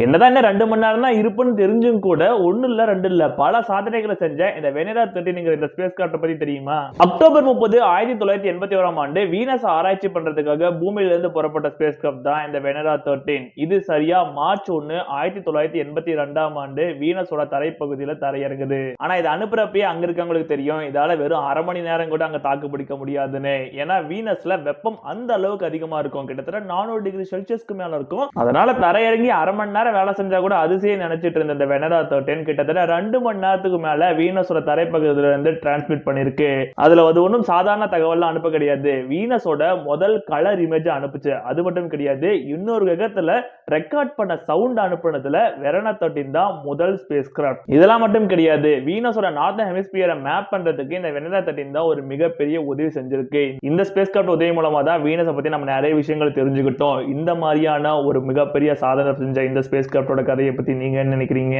என்னதான் என்ன 2 மணி நேரம் தான் இருப்புன்னு தெரிஞ்சும் கூட ஒண்ணு இல்ல 2 இல்ல பல சாதனைகளை செஞ்ச இந்த வெனரா 13 இந்த ஸ்பேஸ் கிராஃப்ட் பத்தி தெரியுமா? அக்டோபர் 30 1981ஆம் ஆண்டு வீனஸ் ஆராய்ச்சி பண்றதுக்காக பூமியில இருந்து புறப்பட்ட ஸ்பேஸ் கிராஃப்ட் தான் இந்த வெனரா 13. இது சரியா மார்ச் 1 1982ஆம் ஆண்டு வீனஸோட தரைப்பகுதியில தரையிறங்குது. ஆனா இது அனுப்புறப்பயே அங்க இருக்கவங்களுக்கு தெரியும் இதால வெறும் அரை மணி நேரம் கூட அங்க தாக்கு பிடிக்க முடியாதுன்னு. ஏன்னா வீனஸ்ல வெப்பம் அந்த அளவுக்கு அதிகமா இருக்கும், கிட்டத்தட்ட 400 டிகிரி செல்சியஸ்க்கு மேல இருக்கும். அதனால தரையிறங்கி அரை மணி நேரம் வேலை செஞ்சா கூட அதிசயம் நினைச்சிட்டு இருந்த இந்த வெனரா 13 கிட்டத்தட்ட 2 மணி நேரத்துக்கு மேல வீனஸோட தரைப்பகுதியில இருந்து டிரான்ஸ்மிட் பண்ணிருக்கு. அதுல அது ஒன்றும் சாதாரண தகவல் அனுப்ப கிடையாது, வீனஸோட முதல் கலர் இமேஜ் அனுப்புச்சு. அது மட்டும் கிடையாது, இன்னொரு கிரகத்துல ரெக்கார்ட் பண்ண சவுண்ட் அனுப்புனதுல வெனரா 13 தான் முதல் ஸ்பேஸ் கிராஃப்ட். இதெல்லாம் மட்டும் கிடையாது, வீனஸோட நார்தன் ஹெமிஸ்பியரை மேப் பண்றதுக்கு இந்த வெனரா 13 தான் ஒரு மிகப்பெரிய உதவி செஞ்சிருக்கு. இந்த ஸ்பேஸ் கிராஃப்ட் உதவி மூலமா தான் வீனஸை பத்தி நம்ம நிறைய விஷயங்கள் தெரிஞ்சுக்கிட்டோம். இந்த மாதிரியான ஒரு மிகப்பெரிய சாதனை செஞ்ச இந்த ஸ்பேஸ் கிராஃப்டோட கதையை பத்தி நீங்க என்ன நினைக்கிறீங்க?